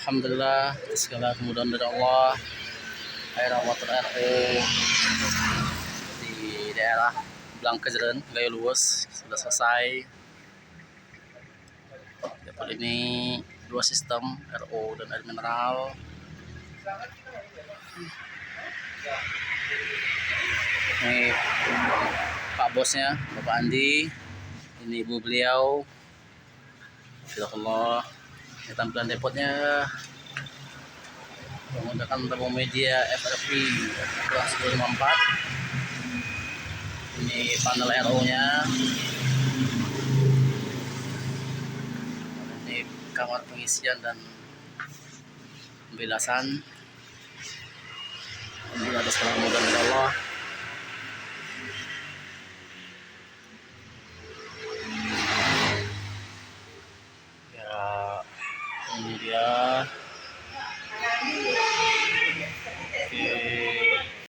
Alhamdulillah, segala kemudahan dari Allah. Air water RT di daerah Blangkejeren, Gaya Luwes sudah selesai. Depot ini dua sistem, RO dan air mineral. Ini Pak bosnya, Bapak Andi. Ini ibu beliau. Alhamdulillah. Ini tampilan depotnya menggunakan tabung media FRP kelas 254. Ini panel RO nya. Ini kamar pengisian dan pembilasan. Ini ada sekarang mudah Allah. Ya, ini dia